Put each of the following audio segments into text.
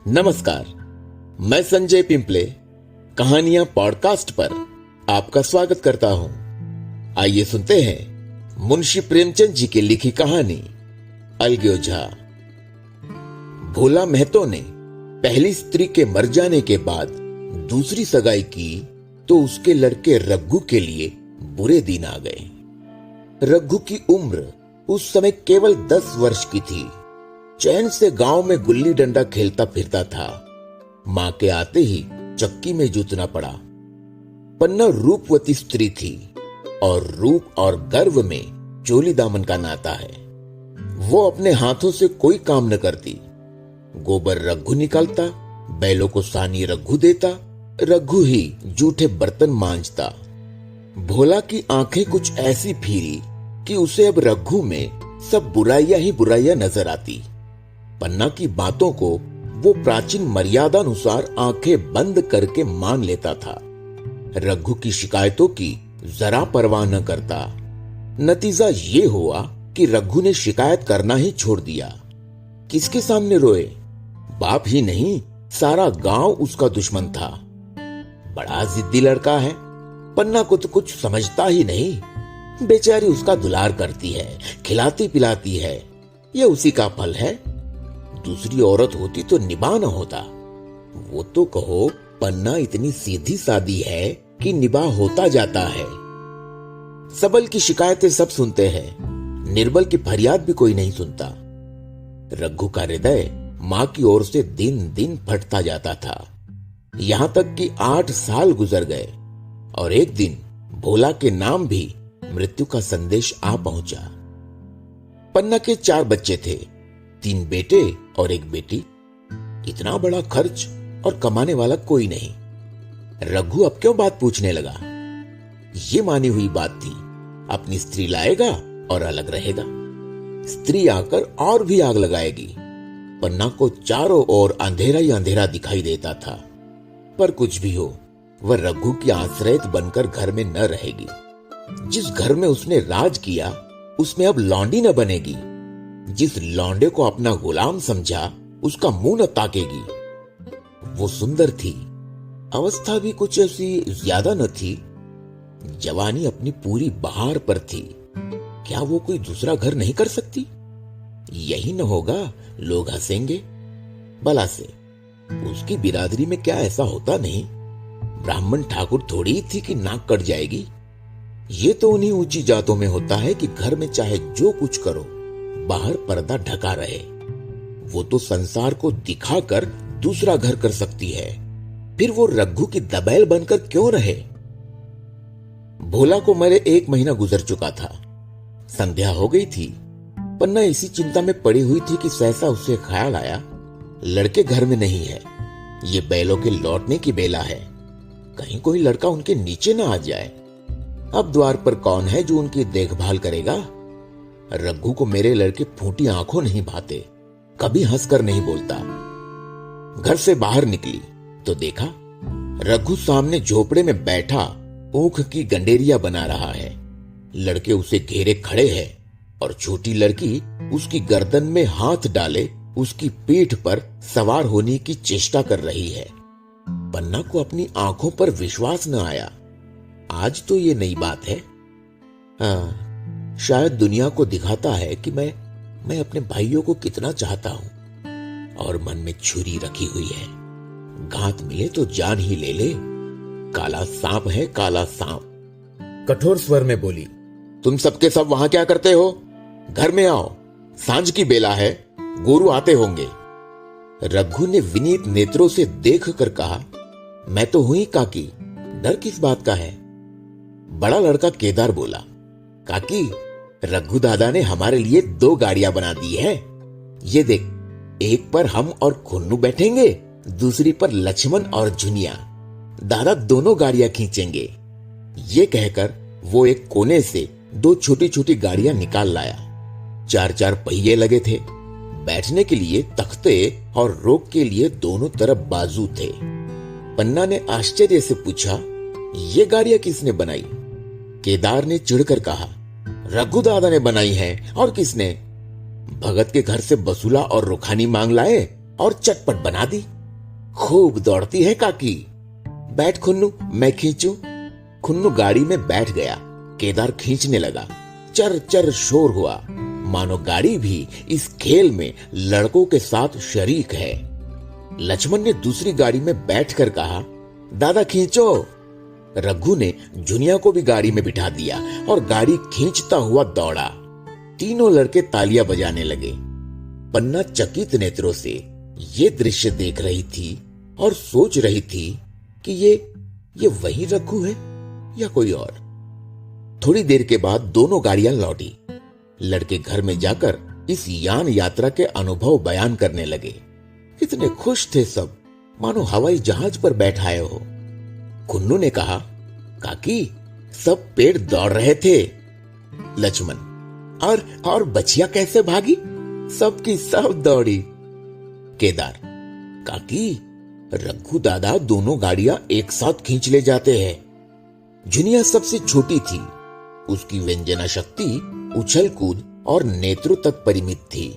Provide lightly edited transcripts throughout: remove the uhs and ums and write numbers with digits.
नमस्कार, मैं संजय पिंपले कहानियां पॉडकास्ट पर आपका स्वागत करता हूं। आइए सुनते हैं मुंशी प्रेमचंद जी की लिखी कहानी अलग ओझा। भोला महतो ने पहली स्त्री के मर जाने के बाद दूसरी सगाई की तो उसके लड़के रघु के लिए बुरे दिन आ गए। रघु की उम्र उस समय केवल 10 वर्ष की थी। चैन से गांव में गुल्ली डंडा खेलता फिरता था। मां के आते ही चक्की में जूतना पड़ा। पन्ना रूपवती स्त्री थी और रूप और गर्व में चोली दामन का नाता है। वो अपने हाथों से कोई काम न करती। गोबर रघु निकालता, बैलों को सानी रघु देता, रघु ही जूठे बर्तन मांजता। भोला की आंखें कुछ ऐसी फिरी कि उसे अब रघु में सब बुराइयां ही बुराइयां नजर आती। पन्ना की बातों को वो प्राचीन मर्यादा अनुसार आंखें बंद करके मान लेता था। रघु की शिकायतों की जरा परवाह न करता। नतीजा ये हुआ कि रघु ने शिकायत करना ही छोड़ दिया। किसके सामने रोए? बाप ही नहीं, सारा गांव उसका दुश्मन था। बड़ा जिद्दी लड़का है। पन्ना को तो कुछ समझता ही नहीं। बेचारी उसका दुलार करती है, खिलाती पिलाती है। ये उसी का फल है। दूसरी औरत होती तो निभा न होता। वो तो कहो पन्ना इतनी सीधी सादी है कि निभा होता जाता है। सबल की शिकायतें सब सुनते हैं, निर्बल की फरियाद भी कोई नहीं सुनता। रघु का हृदय मां की ओर से दिन दिन फटता जाता था। यहां तक कि 8 साल गुजर गए और एक दिन भोला के नाम भी मृत्यु का संदेश आ पहुंचा। पन्ना के 4 बच्चे थे, 3 बेटे और 1 बेटी। इतना बड़ा खर्च और कमाने वाला कोई नहीं। रघु अब क्यों बात पूछने लगा? ये मानी हुई बात थी, अपनी स्त्री लाएगा और अलग रहेगा। स्त्री आकर और भी आग लगाएगी। पन्ना को चारों ओर अंधेरा ही अंधेरा दिखाई देता था। पर कुछ भी हो, वह रघु की आश्रयत बनकर घर में न रहेगी। जिस घर में उसने राज किया उसमें अब लौंडी न बनेगी। जिस लौंडे को अपना गुलाम समझा उसका मुंह न ताकेगी। वो सुंदर थी, अवस्था भी कुछ ऐसी ज्यादा न थी। जवानी अपनी पूरी बहार पर थी। क्या वो कोई दूसरा घर नहीं कर सकती? यही न होगा, लोग हंसेंगे। भला से उसकी बिरादरी में क्या ऐसा होता नहीं? ब्राह्मण ठाकुर थोड़ी थी कि नाक कट जाएगी। ये तो उन्हीं ऊंची जातों में होता है कि घर में चाहे जो कुछ करो, बाहर पर्दा ढका रहे। वो तो संसार को दिखाकर दूसरा घर कर सकती है। फिर वो रघु की दबैल बनकर क्यों रहे? भोला को मरे 1 महीना गुजर चुका था। संध्या हो गई थी। पन्ना इसी चिंता में पड़ी हुई थी कि सहसा उसे ख्याल आया, लड़के घर में नहीं है। ये बैलों के लौटने की बेला है। कहीं कोई लड़का उनके नीचे ना आ जाए। अब द्वार पर कौन है जो उनकी देखभाल करेगा? रघु को मेरे लड़के फूटी आंखों नहीं भाते, कभी हंसकर नहीं बोलता। घर से बाहर निकली तो देखा रघु सामने झोपड़े में बैठा ऊख की गंडेरिया बना रहा है। लड़के उसे घेरे खड़े हैं और छोटी लड़की उसकी गर्दन में हाथ डाले उसकी पीठ पर सवार होने की चेष्टा कर रही है। पन्ना को अपनी आंखों पर विश्वास न आया। आज तो ये नई बात है। हाँ, शायद दुनिया को दिखाता है कि मैं अपने भाइयों को कितना चाहता हूं और मन में छुरी रखी हुई है। घात मिले तो जान ही ले ले। काला सांप है, काला सांप। कठोर स्वर में बोली, तुम सबके सब वहां क्या करते हो? घर में आओ, सांझ की बेला है, गुरु आते होंगे। रघु ने विनीत नेत्रों से देख कर कहा, मैं तो हुई काकी, डर किस बात का है? बड़ा लड़का केदार बोला, काकी, रघु दादा ने हमारे लिए 2 गाड़ियां बना दी है। ये देख, एक पर हम और खुन्नू बैठेंगे, दूसरी पर लक्ष्मण और झुनिया। दादा दोनों गाड़ियां खींचेंगे। ये कहकर वो एक कोने से 2 छोटी छोटी गाड़ियां निकाल लाया। 4-4 पहिए लगे थे। बैठने के लिए तख्ते और रोक के लिए दोनों तरफ बाजू थे। पन्ना ने आश्चर्य से पूछा, ये गाड़ियां किसने बनाई? केदार ने चिढ़कर कहा, रघु दादा ने बनाई है, और किसने? भगत के घर से बसूला और रुखानी मांग लाए और चटपट बना दी। खूब दौड़ती है काकी। बैठ खुन्नू, मैं खींचूं। खुन्नू गाड़ी में बैठ गया। केदार खींचने लगा। चर चर शोर हुआ, मानो गाड़ी भी इस खेल में लड़कों के साथ शरीक है। लक्ष्मण ने दूसरी गाड़ी में बैठकर कहा, दादा खींचो। रघु ने जुनिया को भी गाड़ी में बिठा दिया और गाड़ी खींचता हुआ दौड़ा। तीनों लड़के तालियां बजाने लगे। पन्ना चकित नेत्रों से ये दृश्य देख रही थी और सोच रही थी कि ये वही रघु है या कोई और। थोड़ी देर के बाद दोनों गाड़ियां लौटी। लड़के घर में जाकर इस यान यात्रा के अनुभव बयान करने लगे। कितने खुश थे सब, मानो हवाई जहाज पर बैठाए हो। कुन्नू ने कहा, काकी सब पेड़ दौड़ रहे थे। लक्ष्मण, और बछिया कैसे भागी? सबकी सब दौड़ी। केदार, काकी रघु दादा दोनों गाड़ियां एक साथ खींच ले जाते हैं। जुनिया सबसे छोटी थी। उसकी व्यंजना शक्ति उछल कूद और नेत्रों तक परिमित थी।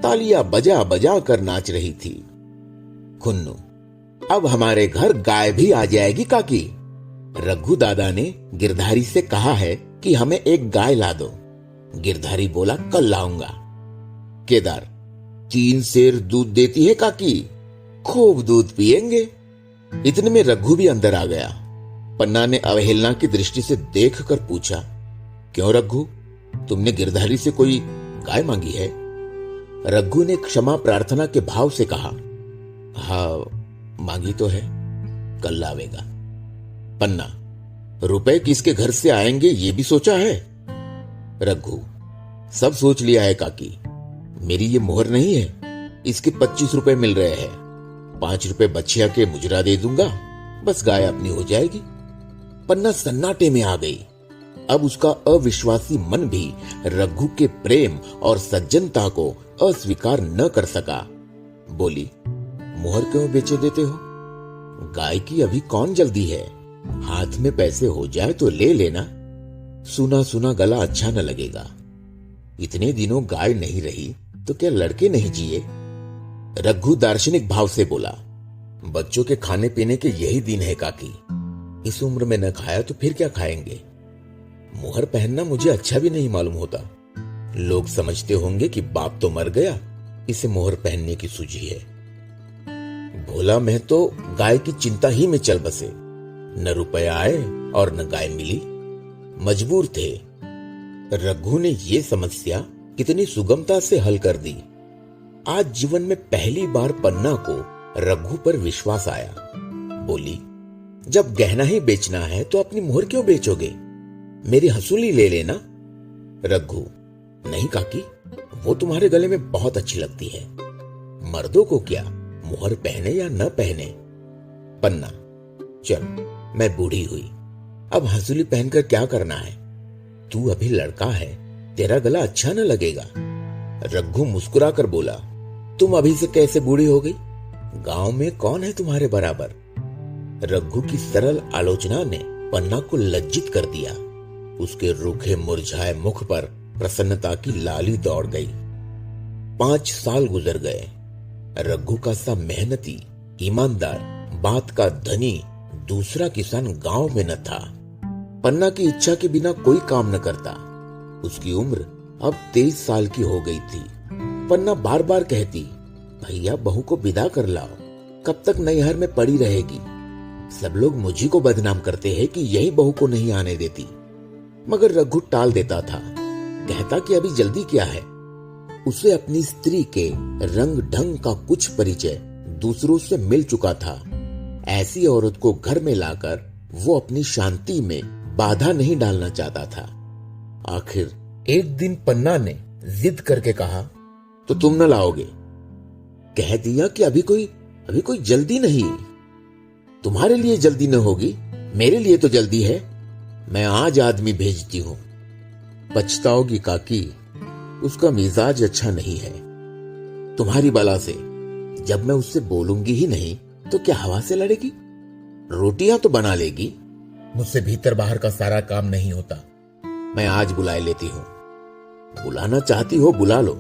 तालियां बजा बजा कर नाच रही थी। खुन्नू, अब हमारे घर गाय भी आ जाएगी काकी। रघु दादा ने गिरधारी से कहा है कि हमें एक गाय ला दो। गिरधारी बोला, कल लाऊंगा। केदार, 3 सेर दूध देती है काकी, खूब दूध पिएंगे। इतने में रघु भी अंदर आ गया। पन्ना ने अवहेलना की दृष्टि से देखकर पूछा, क्यों रघु, तुमने गिरधारी से कोई गाय मांगी है? रघु ने क्षमा प्रार्थना के भाव से कहा, हाँ मांगी तो है, कल लावेगा। पन्ना, रुपए किसके घर से आएंगे ये भी सोचा है? रघु, सब सोच लिया है काकी। मेरी ये मोहर नहीं है, इसके 25 रुपए मिल रहे हैं। 5 रुपए बछिया के मुजरा दे दूंगा, बस गाय अपनी हो जाएगी। पन्ना सन्नाटे में आ गई। अब उसका अविश्वासी मन भी रघु के प्रेम और सज्जनता को अस्वीकार न कर सका। बोली, मोहर क्यों बेचे देते हो? गाय की अभी कौन जल्दी है, हाथ में पैसे हो जाए तो ले लेना। सुना सुना गला अच्छा न लगेगा। इतने दिनों गाय नहीं रही तो क्या लड़के नहीं जिए? रघु दार्शनिक भाव से बोला, बच्चों के खाने पीने के यही दिन है काकी। इस उम्र में न खाया तो फिर क्या खाएंगे? मोहर पहनना मुझे अच्छा भी नहीं मालूम होता। लोग समझते होंगे कि बाप तो मर गया, इसे मोहर पहनने की सूझी है। भोला मैं तो गाय की चिंता ही में चल बसे। न रुपया आए और न गाय मिली। मजबूर थे। रघु ने ये समस्या कितनी सुगमता से हल कर दी। आज जीवन में पहली बार पन्ना को रघु पर विश्वास आया। बोली, जब गहना ही बेचना है तो अपनी मोहर क्यों बेचोगे? मेरी हसूली ले लेना। रघु, नहीं काकी, वो तुम्हारे गले में बहुत अच्छी लगती है। मर्दों को क्या, मोहर पहने या न पहने। पन्ना, चल मैं बूढ़ी हुई, अब हसूली पहनकर क्या करना है? तू अभी लड़का है, तेरा गला अच्छा न लगेगा। रघु मुस्कुराकर बोला, तुम अभी से कैसे बूढ़ी हो गई? गांव में कौन है तुम्हारे बराबर? रघु की सरल आलोचना ने पन्ना को लज्जित कर दिया। उसके रूखे मुरझाए मुख पर प्रसन्नता की लाली दौड़ गई। 5 साल गुजर गए। रघु का सा मेहनती, ईमानदार, बात का धनी दूसरा किसान गांव में न था। पन्ना की इच्छा के बिना कोई काम न करता। उसकी उम्र अब 23 साल की हो गई थी। पन्ना बार बार कहती, भैया बहू को विदा कर लाओ, कब तक नैहर में पड़ी रहेगी? सब लोग मुझी को बदनाम करते हैं कि यही बहू को नहीं आने देती। मगर रघु टाल देता था, कहता कि अभी जल्दी क्या है। उसे अपनी स्त्री के रंग ढंग का कुछ परिचय दूसरों से मिल चुका था। ऐसी औरत को घर में लाकर वो अपनी शांति में बाधा नहीं डालना चाहता था। आखिर एक दिन पन्ना ने जिद करके कहा, तो तुम न लाओगे? कह दिया कि अभी कोई जल्दी नहीं। तुम्हारे लिए जल्दी न होगी, मेरे लिए तो जल्दी है। मैं आज आदमी भेजती हूं। पछताओगी काकी, उसका मिजाज अच्छा नहीं है। तुम्हारी बला से जब मैं उससे बोलूंगी ही नहीं तो क्या हवा से लड़ेगी? रोटियां तो बना लेगी, मुझसे भीतर बाहर का सारा काम नहीं होता। मैं आज बुलाए लेती हूं। बुलाना चाहती हो बुला लो,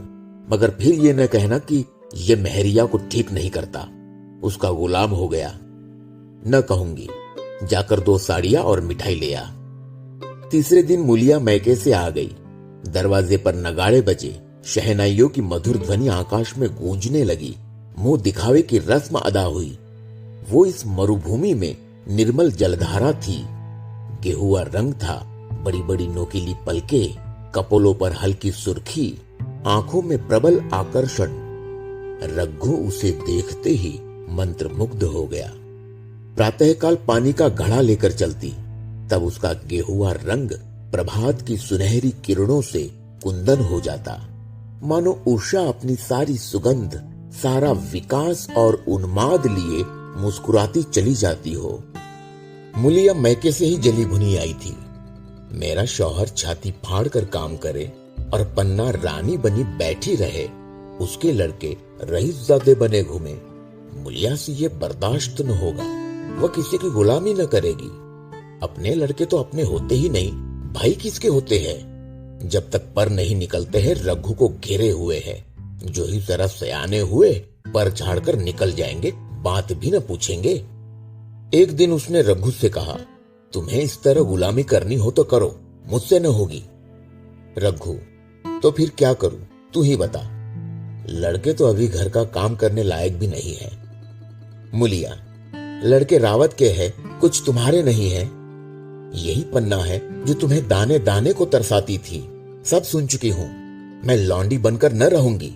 मगर फिर ये न कहना कि ये मेहरिया को ठीक नहीं करता, उसका गुलाम हो गया। न कहूंगी, जाकर 2 साड़ियां और मिठाई ले आ। तीसरे दिन मुलिया मैके से आ गई। दरवाजे पर नगाड़े बजे, शहनाइयों की मधुर ध्वनि आकाश में गूंजने लगी। मुंह दिखावे की रस्म अदा हुई। वो इस मरुभूमि में निर्मल जलधारा थी। गेहुआ रंग था, बड़ी बड़ी नोकीली पलके, कपोलों पर हल्की सुर्खी, आंखों में प्रबल आकर्षण। रघु उसे देखते ही मंत्रमुग्ध हो गया। प्रातःकाल पानी का घड़ा लेकर चलती, तब उसका गेहुआ रंग प्रभात की सुनहरी किरणों से कुंदन हो जाता, मानो उषा अपनी सारी सुगंध, सारा विकास और उन्माद लिए मुस्कुराती चली जाती हो। मुलिया मैके से ही जली भुनी आई थी। मेरा शौहर छाती फाड़ कर काम करे और पन्ना रानी बनी बैठी रहे, उसके लड़के रईसजादे बने घूमे। मुलिया से ये बर्दाश्त न होगा। वह किसी की गुलामी न करेगी। अपने लड़के तो अपने होते ही नहीं, भाई किसके होते हैं? जब तक पर नहीं निकलते हैं रघु को घेरे हुए है। जो ही जरा सयाने हुए पर झाड़कर निकल जाएंगे, बात भी न पूछेंगे। एक दिन उसने रघु से कहा, तुम्हें इस तरह गुलामी करनी हो तो करो, मुझसे न होगी। रघु, तो फिर क्या करूं, तू ही बता। लड़के तो अभी घर का काम करने लायक भी नहीं है। मुलिया, लड़के रावत के हैं, कुछ तुम्हारे नहीं है। यही पन्ना है जो तुम्हें दाने दाने को तरसाती थी। सब सुन चुकी हूं। मैं लौंडी बनकर न रहूंगी।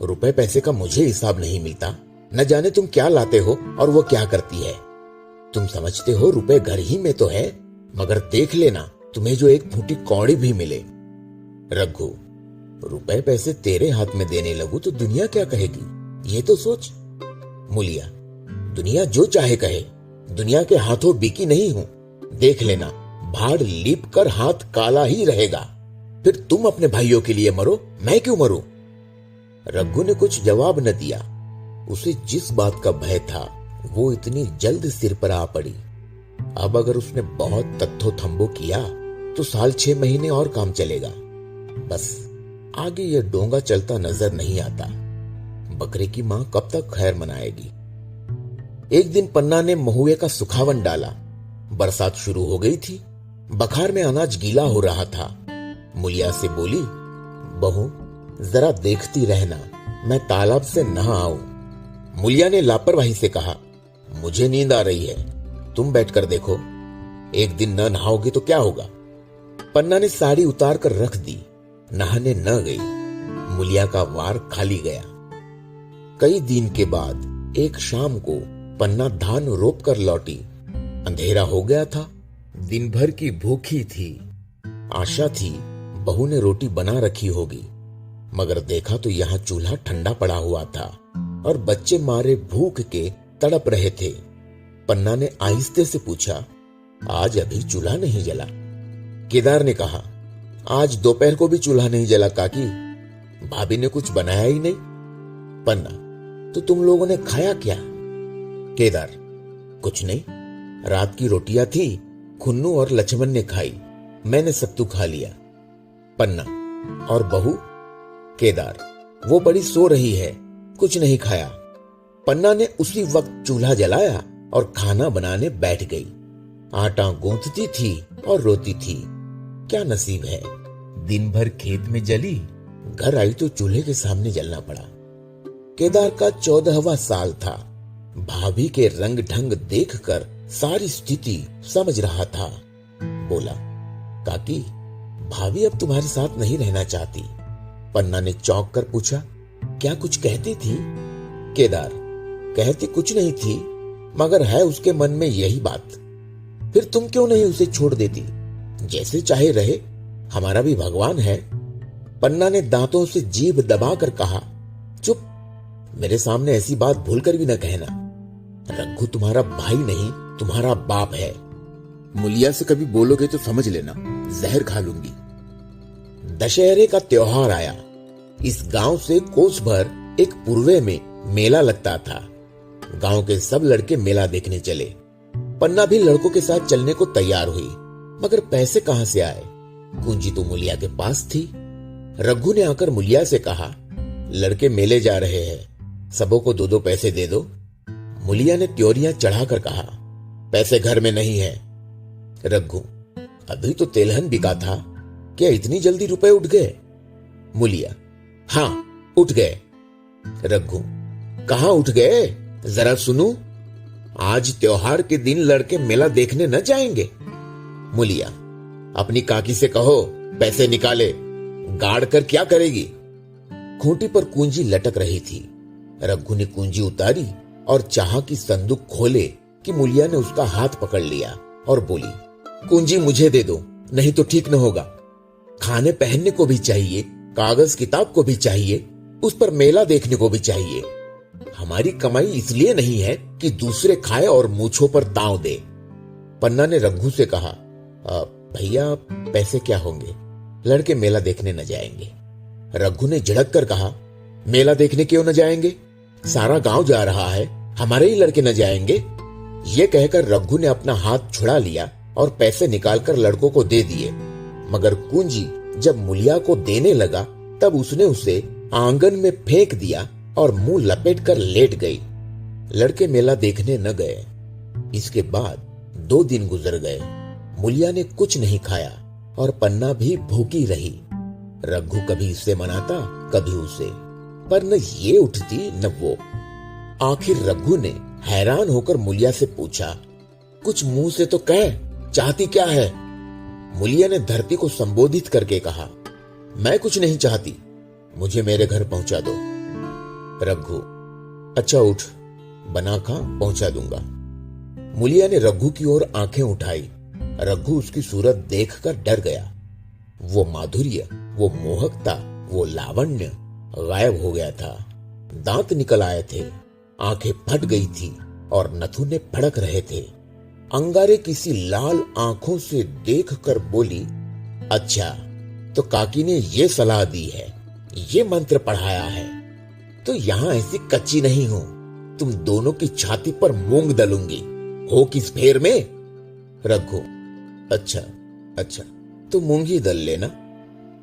रुपए पैसे का मुझे हिसाब नहीं मिलता। न जाने तुम क्या लाते हो और वो क्या करती है। तुम समझते हो रुपए घर ही में तो है, मगर देख लेना तुम्हें जो एक फूटी कौड़ी भी मिले। रघु, रुपए पैसे तेरे हाथ में देने लगूं तो दुनिया क्या कहेगी, ये तो सोच। मुलिया, दुनिया जो चाहे कहे, दुनिया के हाथों बिकी नहीं हूं। देख लेना, भाड़ लीप कर हाथ काला ही रहेगा। फिर तुम अपने भाइयों के लिए मरो, मैं क्यों मरूं? रघु ने कुछ जवाब न दिया। उसे जिस बात का भय था वो इतनी जल्द सिर पर आ पड़ी। अब अगर उसने बहुत तत्थो थम्बो किया तो 6 महीने और काम चलेगा। बस आगे ये डोंगा चलता नजर नहीं आता। बकरे की मां कब तक खैर मनाएगी। एक दिन पन्ना ने महुए का सुखावन डाला। बरसात शुरू हो गई थी। बखार में अनाज गीला हो रहा था। मुलिया से बोली, बहू जरा देखती रहना, मैं तालाब से नहा आऊं। मुलिया ने लापरवाही से कहा, मुझे नींद आ रही है, तुम बैठकर देखो। एक दिन न नहाओगे तो क्या होगा। पन्ना ने साड़ी उतार कर रख दी, नहाने न गई। मुलिया का वार खाली गया। कई दिन के बाद एक शाम को पन्ना धान रोप कर लौटी। अंधेरा हो गया था। दिन भर की भूखी थी। आशा थी बहू ने रोटी बना रखी होगी, मगर देखा तो यहाँ चूल्हा ठंडा पड़ा हुआ था और बच्चे मारे भूख के तड़प रहे थे। पन्ना ने आहिस्ते से पूछा, आज अभी चूल्हा नहीं जला? केदार ने कहा, आज दोपहर को भी चूल्हा नहीं जला काकी, भाभी ने कुछ बनाया ही नहीं। पन्ना, तो तुम लोगों ने खाया क्या? केदार, कुछ नहीं, रात की रोटियां थी, खुन्नू और लक्ष्मण ने खाई, मैंने सत्तू खा लिया। पन्ना, और बहू? केदार, वो बड़ी सो रही है, कुछ नहीं खाया। पन्ना ने उसी वक्त चूल्हा जलाया और खाना बनाने बैठ गई। आटा गूंथती थी और रोती थी। क्या नसीब है, दिन भर खेत में जली, घर आई तो चूल्हे के सामने जलना पड़ा। केदार का 14वां साल था। भाभी के रंग ढंग देखकर सारी स्थिति समझ रहा था। बोला, काकी, भाभी अब तुम्हारे साथ नहीं रहना चाहती। पन्ना ने चौंक कर पूछा, क्या कुछ कहती थी? केदार, कहती कुछ नहीं थी, मगर है उसके मन में यही बात। फिर तुम क्यों नहीं उसे छोड़ देती? जैसे चाहे रहे, हमारा भी भगवान है। पन्ना ने दांतों से जीभ दबाकर कहा, चुप, मेरे सामने ऐसी बात भूलकर भी न कहना। रघु तुम्हारा भाई नहीं, तुम्हारा बाप है। मुलिया से कभी बोलोगे तो समझ लेना, जहर खा लूंगी। दशहरे का त्योहार आया। इस गांव से कोस भर एक पूर्वे में मेला लगता था। गांव के सब लड़के मेला देखने चले। पन्ना भी लड़कों के साथ चलने को तैयार हुई, मगर पैसे कहां से आए? कुंजी तो मुलिया के पास थी। रघु ने आकर मुलिया से कहा, लड़के मेले जा रहे हैं, सबों को 2-2 पैसे दे दो। मुलिया ने त्योरियां चढ़ाकर कहा, पैसे घर में नहीं है। रघु, अभी तो तेलहन बिका था, क्या इतनी जल्दी रुपए उठ गए? मुलिया, हाँ उठ गए। रघु, कहां उठ गए, जरा सुनूं। आज त्योहार के दिन लड़के मेला देखने न जाएंगे? मुलिया, अपनी काकी से कहो पैसे निकाले, गाड़ कर क्या करेगी? खूंटी पर कुंजी लटक रही थी। रघु ने कुंजी उतारी और चाहा कि संदूक खोले कि मुलिया ने उसका हाथ पकड़ लिया और बोली, कुंजी मुझे दे दो, नहीं तो ठीक न होगा। खाने पहनने को भी चाहिए, कागज किताब को भी चाहिए, उस पर मेला देखने को भी चाहिए। हमारी कमाई इसलिए नहीं है कि दूसरे खाए और मूछों पर दांव दे। पन्ना ने रघु से कहा, भैया पैसे क्या होंगे, लड़के मेला देखने न जाएंगे। रघु ने झिड़क कर कहा, मेला देखने क्यों न जाएंगे? सारा गांव जा रहा है, हमारे ही लड़के न जाएंगे? ये कहकर रघु ने अपना हाथ छुड़ा लिया और पैसे निकालकर लड़कों को दे दिए। मगर कुंजी जब मुलिया को देने लगा तब उसने उसे आंगन में फेंक दिया और मुंह लपेटकर लेट गई। लड़के मेला देखने न गए। इसके बाद 2 दिन गुजर गए। मुलिया ने कुछ नहीं खाया और पन्ना भी भूखी रही। रघु कभी इससे मनाता, कभी उसे, पर न ये उठती न वो। आखिर रघु ने हैरान होकर मुलिया से पूछा, कुछ मुंह से तो कह, चाहती क्या है? मुलिया ने धरती को संबोधित करके कहा, मैं कुछ नहीं चाहती, मुझे मेरे घर पहुंचा दो। रघु, अच्छा उठ, बना खा, पहुंचा दूंगा। मुलिया ने रघु की ओर आंखें उठाई। रघु उसकी सूरत देखकर डर गया। वो माधुर्य, वो मोहकता, वो लावण्य गायब हो गया था। दांत निकल आए थे, आंखें फट गई थी और नथुने फड़क रहे थे। अंगारे किसी लाल आंखों से देखकर बोली, अच्छा तो काकी ने ये सलाह दी है, ये मंत्र पढ़ाया है, तो यहां ऐसी कच्ची नहीं हो, तुम दोनों की छाती पर मूंग दलूंगी, हो किस फेर में? रघु, अच्छा तो मूंग ही दल लेना,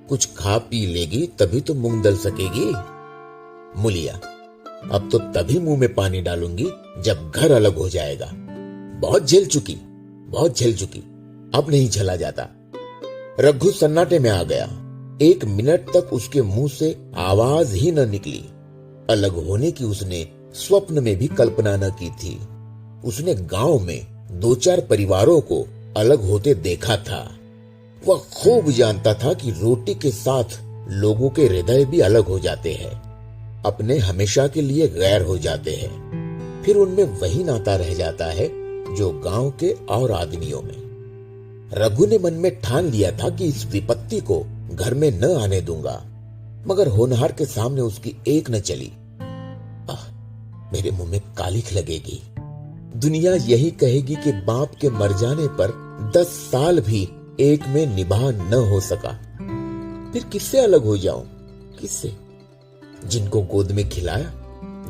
कुछ खा पी लेगी तभी तो मूंग दल सकेगी। मुलिया, अब तो तभी मुंह में पानी डालूंगी जब घर अलग हो जाएगा। बहुत झेल चुकी, अब नहीं झेला जाता। रघु सन्नाटे में आ गया। 1 मिनट तक उसके मुंह से आवाज ही न निकली। अलग होने की उसने स्वप्न में भी कल्पना न की थी। उसने गांव में 2-4 परिवारों को अलग होते देखा था। वह खूब जानता था कि रोटी के साथ लोगों के हृदय भी अलग हो जाते हैं, अपने हमेशा के लिए गैर हो जाते हैं। फिर उनमें वही नाता रह जाता है जो गांव के और आदमियों में। रघु ने मन में ठान लिया था कि इस विपत्ति को घर में न आने दूंगा, मगर होनहार के सामने उसकी एक न चली। मेरे मुंह में कालिख लगेगी। दुनिया यही कहेगी कि बाप के मर जाने पर 10 साल भी एक में निभा न हो सका। फिर किससे अलग हो जाऊं? किससे? जिनको गोद में खिलाया,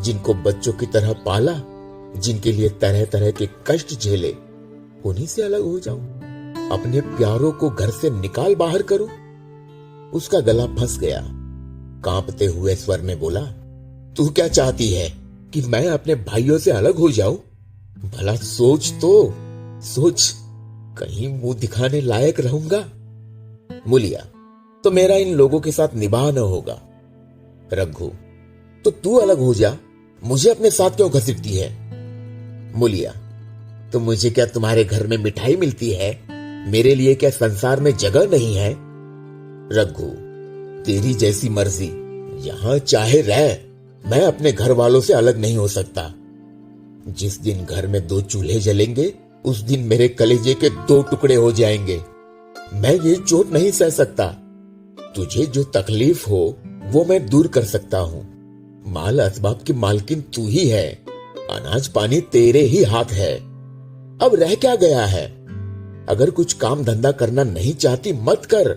जिनको बच्चों की तरह पाला, जिनके लिए तरह तरह के कष्ट झेले, उन्हीं से अलग हो जाऊं? अपने प्यारों को घर से निकाल बाहर करूं? उसका गला फंस गया। कांपते हुए स्वर में बोला, तू क्या चाहती है कि मैं अपने भाइयों से अलग हो जाऊं? भला सोच तो सोच, कहीं मुंह दिखाने लायक रहूंगा? मुलिया, तो मेरा इन लोगों के साथ निभाह न होगा। रघु, तो तू अलग हो जा, मुझे अपने साथ क्यों घसीटती है? मुलिया, तो मुझे क्या तुम्हारे घर में मिठाई मिलती है? मेरे लिए क्या संसार में जगह नहीं है? रघु, तेरी जैसी मर्जी, यहां चाहे रह, मैं अपने घर वालों से अलग नहीं हो सकता। जिस दिन घर में 2 चूल्हे जलेंगे उस दिन मेरे कलेजे के 2 टुकड़े हो जाएंगे। मैं ये चोट नहीं सह सकता। तुझे जो तकलीफ हो वो मैं दूर कर सकता हूं। माल असबाब की मालकिन तू ही है, अनाज पानी तेरे ही हाथ है। अब रह क्या गया है? अगर कुछ काम धंधा करना नहीं चाहती मत कर।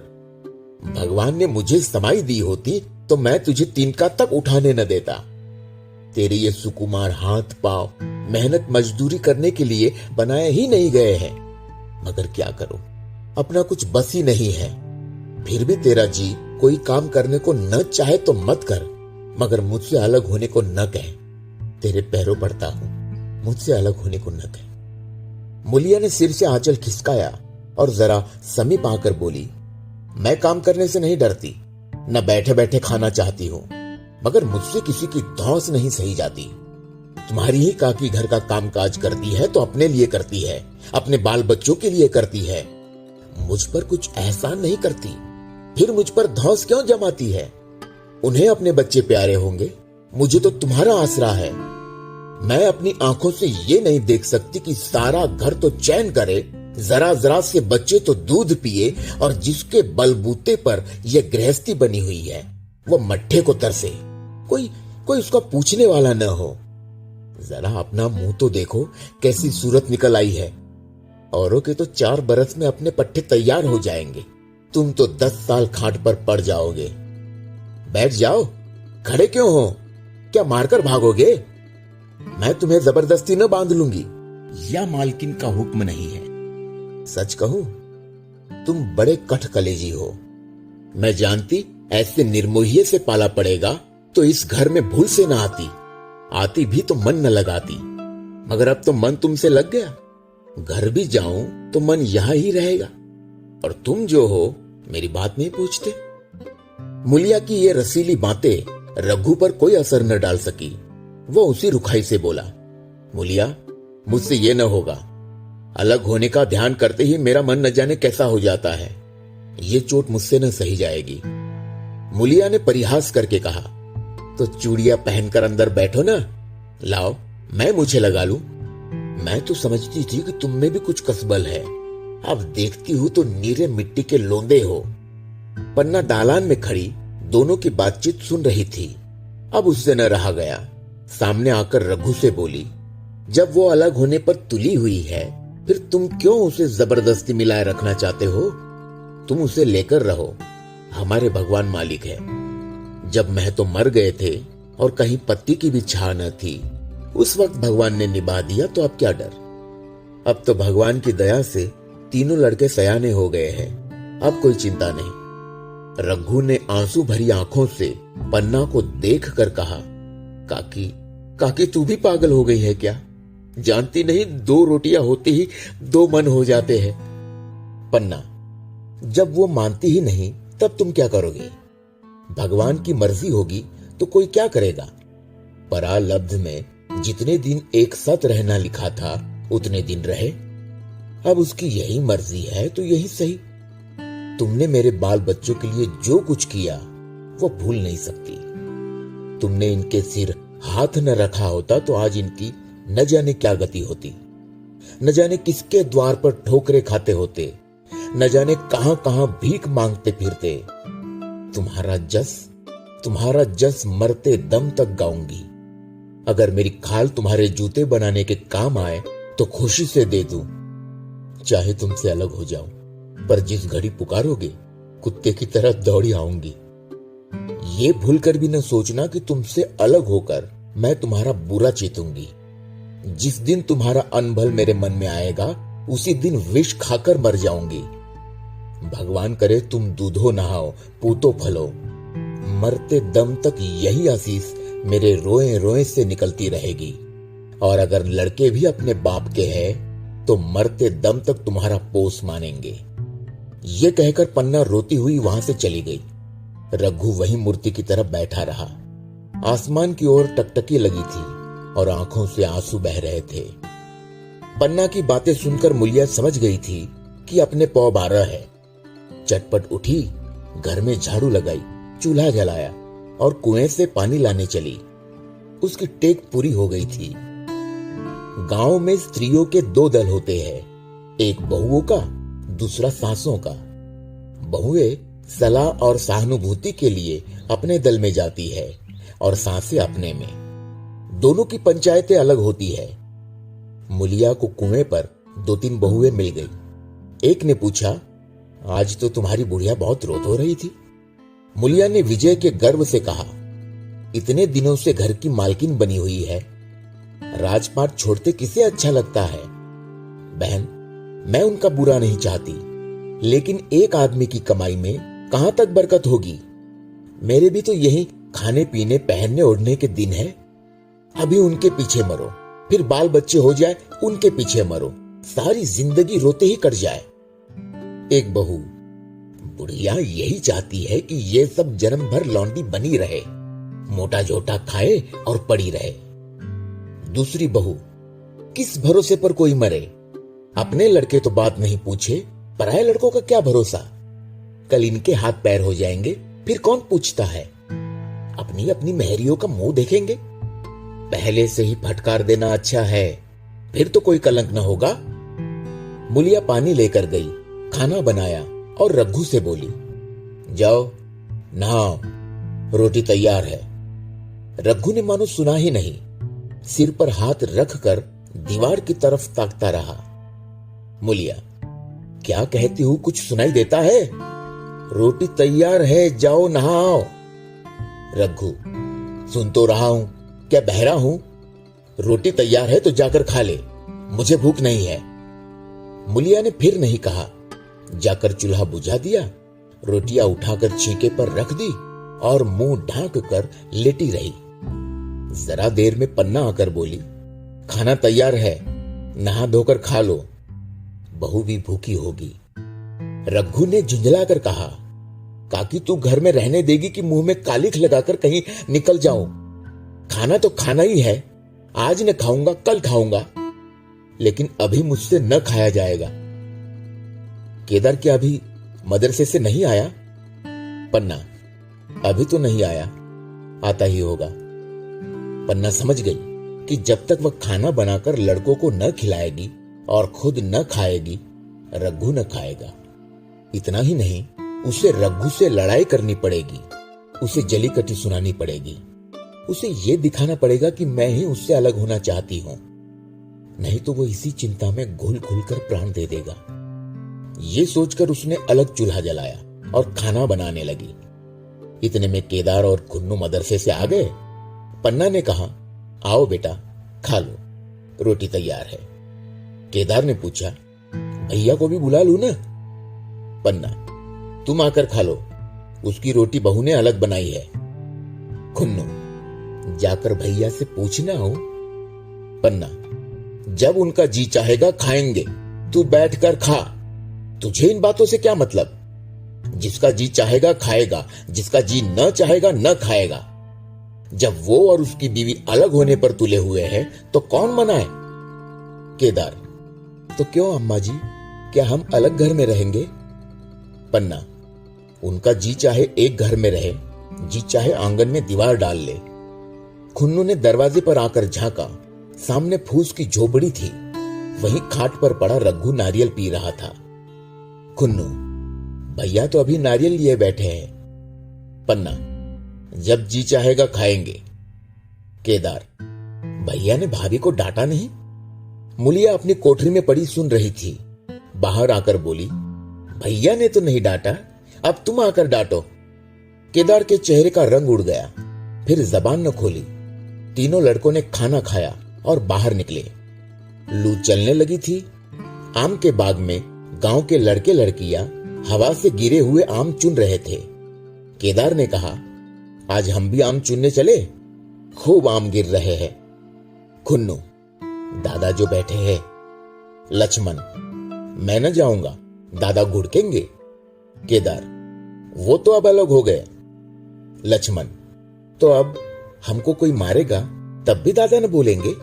भगवान ने मुझे समाई दी होती तो मैं तुझे तिनका तक उठाने न देता। तेरे ये सुकुमार हाथ पांव मेहनत मजदूरी करने के लिए बनाए ही नहीं गए हैं। मगर क्या करो, अपना कुछ बस ही नहीं है। फिर भी तेरा जी कोई काम करने को न चाहे तो मत कर, मगर मुझसे अलग होने को न कहे। तेरे पैरों पड़ता हूं, मुझसे अलग होने को न कह। मुलिया ने सिर से आंचल खिसकाया और जरा समीप आकर बोली, मैं काम करने से नहीं डरती, न बैठे बैठे खाना चाहती हूं, मगर मुझसे किसी की धौंस नहीं सही जाती। तुम्हारी ही काकी घर का कामकाज करती है तो अपने लिए करती है, अपने बाल बच्चों के लिए करती है, मुझ पर कुछ एहसान नहीं करती, फिर मुझ पर धौंस क्यों जमाती है? उन्हें अपने बच्चे प्यारे होंगे, मुझे तो तुम्हारा आसरा है। मैं अपनी आंखों से ये नहीं देख सकती कि सारा घर तो चैन करे, जरा जरा से बच्चे तो दूध पिए, और जिसके बलबूते पर यह गृहस्थी बनी हुई है वो मट्ठे को तरसे, कोई उसका पूछने वाला न हो। जरा अपना मुंह तो देखो, कैसी सूरत निकल आई है। औरों के तो 4 बरस में अपने पट्टे तैयार हो जाएंगे, तुम तो 10 साल खाट पर पड़ जाओगे। बैठ जाओ, खड़े क्यों हो? क्या मारकर भागोगे? मैं तुम्हें जबरदस्ती न बांध लूंगी, यह मालकिन का हुक्म नहीं है। सच कहूं, तुम बड़े कठ कलेजी हो। मैं जानती ऐसे निर्मोहिये से पाला पड़ेगा तो इस घर में भूल से न आती भी तो मन न लगाती, मगर अब तो मन तुमसे लग गया। घर भी जाऊं तो मन यहां ही रहेगा, और तुम जो हो मेरी बात नहीं पूछते। मुलिया की ये रसीली बातें रघु पर कोई असर न डाल सकी। वो उसी रुखाई से बोला, मुलिया, मुझसे ये न होगा। अलग होने का ध्यान करते ही मेरा मन न जाने कैसा हो जाता है। ये चोट मुझसे न सही जाएगी। मुलिया ने परिहास करके कहा, तो चूड़ियां पहनकर अंदर बैठो ना, लाओ मैं मुझे लगा लूं। मैं तो समझती थी कि तुम में भी कुछ कसबल है, अब देखती हूं तो नीरे मिट्टी के लोंदे हो। पन्ना दालान में खड़ी दोनों की बातचीत सुन रही थी। अब उससे न रहा गया, सामने आकर रघु से बोली, जब वो अलग होने पर तुली हुई है, फिर तुम क्यों उसे जबरदस्ती मिलाए रखना चाहते हो? तुम उसे लेकर रहो, हमारे भगवान मालिक है। जब मैं तो मर गए थे और कहीं पत्ती की भी छाह न थी, उस वक्त भगवान ने निभा दिया, तो अब क्या डर? अब तो भगवान की दया से तीनों लड़के सयाने हो गए हैं, अब कोई चिंता नहीं। रघु ने आंसू भरी आंखों से पन्ना को देखकर कहा, काकी तू भी पागल हो गई है क्या? जानती नहीं 2 रोटियां होती ही 2 मन हो जाते हैं। पन्ना, जब वो मानती ही नहीं तब तुम क्या करोगे? भगवान की मर्जी होगी तो कोई क्या करेगा? परालब्ध में जितने दिन एक साथ रहना लिखा था उतने दिन रहे, अब उसकी यही मर्जी है तो यही सही। तुमने मेरे बाल बच्चों के लिए जो कुछ किया वो भूल नहीं सकती। तुमने इनके सिर हाथ न रखा होता तो आज इनकी न जाने क्या गति होती, न जाने किसके द्वार पर ठोकरे खाते होते, न जाने कहां कहां भीख मांगते फिरते। तुम्हारा जस मरते दम तक गाऊंगी। अगर मेरी खाल तुम्हारे जूते बनाने के काम आए तो खुशी से दे दूं। चाहे तुमसे अलग हो जाऊं, पर जिस घड़ी पुकारोगे कुत्ते की तरह दौड़ी आऊंगी। ये भूलकर भी न सोचना कि तुमसे अलग होकर मैं तुम्हारा बुरा चेतूंगी। जिस दिन तुम्हारा अनभल मेरे मन में आएगा उसी दिन विष खाकर मर जाऊंगी। भगवान करे तुम दूधो नहाओ, पूतो फलो, मरते दम तक यही आशीष मेरे रोए रोए से निकलती रहेगी। और अगर लड़के भी अपने बाप के हैं तो मरते दम तक तुम्हारा पोस मानेंगे। ये कहकर पन्ना रोती हुई वहां से चली गई। रघु वही मूर्ति की तरफ बैठा रहा। आसमान की ओर टकटकी लगी थी और आंखों से आंसू बह रहे थे। पन्ना की बातें सुनकर मुलिया समझ गई थी कि अपने पौ 12 है। चटपट उठी, घर में झाड़ू लगाई, चूल्हा जलाया और कुएं से पानी लाने चली। उसकी टेक पूरी हो गई थी। गांव में स्त्रियों के 2 दल होते हैं, एक बहुओं का, दूसरा सासों का। बहुएं सलाह और सहानुभूति के लिए अपने दल में जाती है और सासें अपने में। दोनों की पंचायतें अलग होती है। मुलिया को कुएं पर 2-3 बहुएं मिल गई। एक ने पूछा, आज तो तुम्हारी बुढ़िया बहुत रोत हो रही थी। मुलिया ने विजय के गर्व से कहा, इतने दिनों से घर की मालकिन बनी हुई है, राजपाट छोड़ते किसे अच्छा लगता है? बहन, मैं उनका बुरा नहीं चाहती, लेकिन एक आदमी की कमाई में कहां तक बरकत होगी? मेरे भी तो यही खाने पीने पहनने ओढ़ने के दिन है। अभी उनके पीछे मरो, फिर बाल बच्चे हो जाए उनके पीछे मरो, सारी जिंदगी रोते ही कट जाए। एक बहू, बुढ़िया यही चाहती है कि ये सब जन्म भर लौंडी बनी रहे, मोटा झोटा खाए और पड़ी रहे। दूसरी बहू, किस भरोसे पर कोई मरे, अपने लड़के तो बात नहीं पूछे, पराये लड़कों का क्या भरोसा, कल इनके हाथ पैर हो जाएंगे फिर कौन पूछता है, अपनी अपनी मेहरियों का मुंह देखेंगे। पहले से ही फटकार देना अच्छा है, फिर तो कोई कलंक न होगा। मुलिया पानी लेकर गई, खाना बनाया और रघु से बोली, जाओ नहाओ, रोटी तैयार है। रघु ने मानो सुना ही नहीं, सिर पर हाथ रखकर दीवार की तरफ ताकता रहा। मुलिया, क्या कहती हूं, कुछ सुनाई देता है? रोटी तैयार है, जाओ नहाओ। रघु, सुन तो रहा हूं, क्या बहरा हूं? रोटी तैयार है तो जाकर खा ले, मुझे भूख नहीं है। मुलिया ने फिर नहीं कहा, जाकर चूल्हा बुझा दिया, रोटियां उठाकर छींके पर रख दी और मुंह ढांक कर लेटी रही। जरा देर में पन्ना आकर बोली, खाना तैयार है, नहा धोकर खा लो, बहू भी भूखी होगी। रघु ने झुंझलाकर कहा, काकी तू घर में रहने देगी कि मुंह में कालिख लगाकर कहीं निकल जाऊं? खाना तो खाना ही है, आज न खाऊंगा कल खाऊंगा, लेकिन अभी मुझसे न खाया जाएगा। केदार क्या अभी मदरसे से नहीं आया? पन्ना, अभी तो नहीं आया, आता ही होगा। पन्ना समझ गई कि जब तक वह खाना बनाकर लड़कों को न खिलाएगी और खुद न खाएगी, रघु न खाएगा। इतना ही नहीं, उसे रघु से लड़ाई करनी पड़ेगी, उसे जली कटी सुनानी पड़ेगी, उसे यह दिखाना पड़ेगा कि मैं ही उससे अलग होना चाहती हूं, नहीं तो वो इसी चिंता में घुल घुल कर प्राण दे देगा। ये सोचकर उसने अलग चूल्हा जलाया और खाना बनाने लगी। इतने में केदार और खुन्नू मदरसे से आ गए। पन्ना ने कहा, आओ बेटा खा लो, रोटी तैयार है। केदार ने पूछा, भैया को भी बुला लूं ना? पन्ना, तुम आकर खा लो, उसकी रोटी बहू ने अलग बनाई है। खुन्नू, जाकर भैया से पूछना हो। पन्ना, जब उनका जी चाहेगा खाएंगे, तू बैठकर खा, तुझे इन बातों से क्या मतलब? जिसका जी चाहेगा खाएगा, जिसका जी न चाहेगा न खाएगा। जब वो और उसकी बीवी अलग होने पर तुले हुए हैं तो कौन मनाए? केदार, तो क्यों अम्मा जी, क्या हम अलग घर में रहेंगे? पन्ना, उनका जी चाहे एक घर में रहे, जी चाहे आंगन में दीवार डाल ले। खुन्नू ने दरवाजे पर आकर झांका, सामने फूस की झोपड़ी थी, वहीं खाट पर पड़ा रघु नारियल पी रहा था। खुन्नू, भैया तो अभी नारियल लिए बैठे हैं। पन्ना, जब जी चाहेगा खाएंगे। केदार, भैया ने भाभी को डांटा नहीं? मुलिया अपनी कोठरी में पड़ी सुन रही थी, बाहर आकर बोली, भैया ने तो नहीं डांटा, अब तुम आकर डांटो। केदार के चेहरे का रंग उड़ गया, फिर जबान न खोली। तीनों लड़कों ने खाना खाया और बाहर निकले। लू चलने लगी थी। आम के बाग में गांव के लड़के लड़कियां हवा से गिरे हुए आम चुन रहे थे। केदार ने कहा, आज हम भी आम चुनने चले, खूब आम गिर रहे हैं। खुन्नू, दादा जो बैठे हैं। लक्ष्मण, मैं न जाऊंगा, दादा घुड़केंगे। केदार, वो तो अब अलग हो गए। लक्ष्मण, तो अब हमको कोई मारेगा तब भी दादा न बोलेंगे?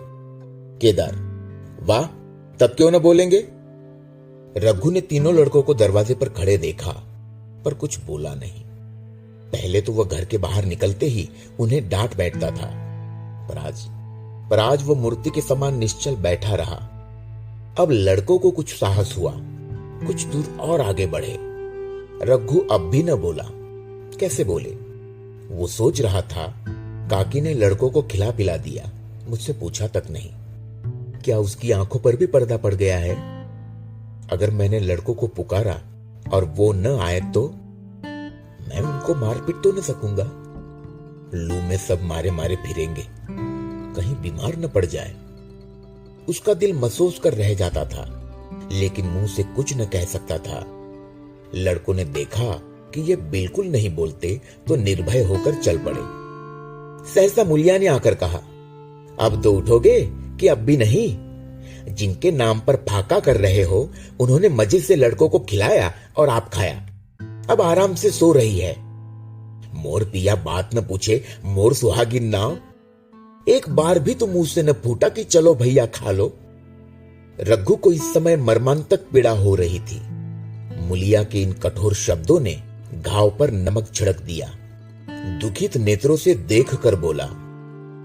केदार, वाह, तब क्यों न बोलेंगे? रघु ने तीनों लड़कों को दरवाजे पर खड़े देखा, पर कुछ बोला नहीं। पहले तो वह घर के बाहर निकलते ही उन्हें डांट बैठता था, पर आज वह मूर्ति के समान निश्चल बैठा रहा। अब लड़कों को कुछ साहस हुआ, कुछ दूर और आगे बढ़े। रघु अब भी न बोला। कैसे बोले? वो सोच रहा था, काकी ने लड़कों को खिला पिला दिया, मुझसे पूछा तक नहीं। क्या उसकी आंखों पर भी पर्दा पड़ गया है? अगर मैंने लड़कों को पुकारा और वो न आए तो मैं उनको मार पीट तो न सकूंगा। लू में सब मारे मारे फिरेंगे, कहीं बीमार न पड़ जाए। उसका दिल महसूस कर रह जाता था, लेकिन मुंह से कुछ न कह सकता था। लड़कों ने देखा कि ये बिल्कुल नहीं बोलते तो निर्भय होकर चल पड़े। सहसा मुलिया ने आकर कहा, अब तो उठोगे कि अब भी नहीं? जिनके नाम पर फाका कर रहे हो, उन्होंने मजे से लड़कों को खिलाया और आप खाया। अब आराम से सो रही है। मोर पिया बात न पूछे, मोर सुहागिन नाव। एक बार भी तो मुंह से न फूटा कि चलो भैया खा लो। रघु को इस समय मर्मांतक पीड़ा हो रही थी। मुलिया के इन कठोर शब्दों ने घाव पर नमक छिड़क दिया। दुखित नेत्रों से देख कर बोला,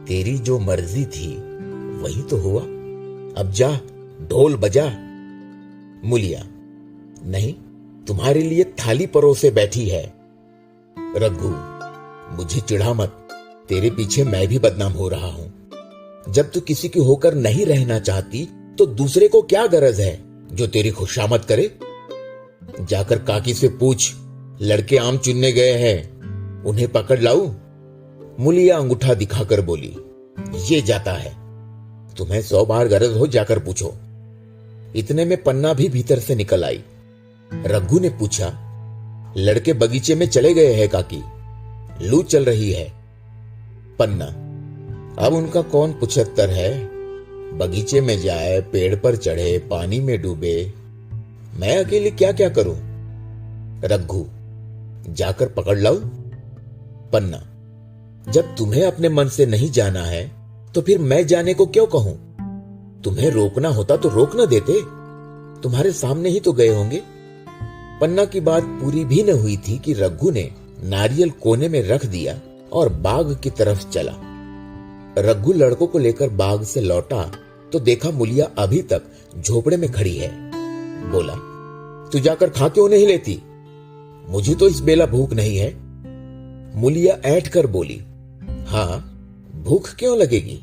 तेरी जो मर्जी थी वही तो हुआ, अब जा ढोल बजा। मुलिया, नहीं, तुम्हारे लिए थाली परोसे बैठी है। रघु, मुझे चिढ़ा मत, तेरे पीछे मैं भी बदनाम हो रहा हूं। जब तू किसी की होकर नहीं रहना चाहती तो दूसरे को क्या गरज है जो तेरी खुशामद करे? जाकर काकी से पूछ, लड़के आम चुनने गए हैं, उन्हें पकड़ लाऊं? मुलिया अंगूठा दिखाकर बोली, ये जाता है, तुम्हें 100 बार गरज हो जाकर पूछो। इतने में पन्ना भी भीतर से निकल आई। रघु ने पूछा, लड़के बगीचे में चले गए हैं काकी, लू चल रही है। पन्ना, अब उनका कौन पुछत्तर है, बगीचे में जाए, पेड़ पर चढ़े, पानी में डूबे, मैं अकेले क्या क्या करूं? रघु, जाकर पकड़ लाऊं? पन्ना, जब तुम्हें अपने मन से नहीं जाना है तो फिर मैं जाने को क्यों कहूं? तुम्हें रोकना होता तो रोक न देते, तुम्हारे सामने ही तो गए होंगे। पन्ना की बात पूरी भी न हुई थी कि रघु ने नारियल कोने में रख दिया और बाग की तरफ चला। रघु लड़कों को लेकर बाग से लौटा तो देखा मुलिया अभी तक झोपड़े में खड़ी है। बोला, तू जाकर खा क्यों नहीं लेती? मुझे तो इस बेला भूख नहीं है। मुलिया ऐठ कर बोली, हाँ, भूख क्यों लगेगी?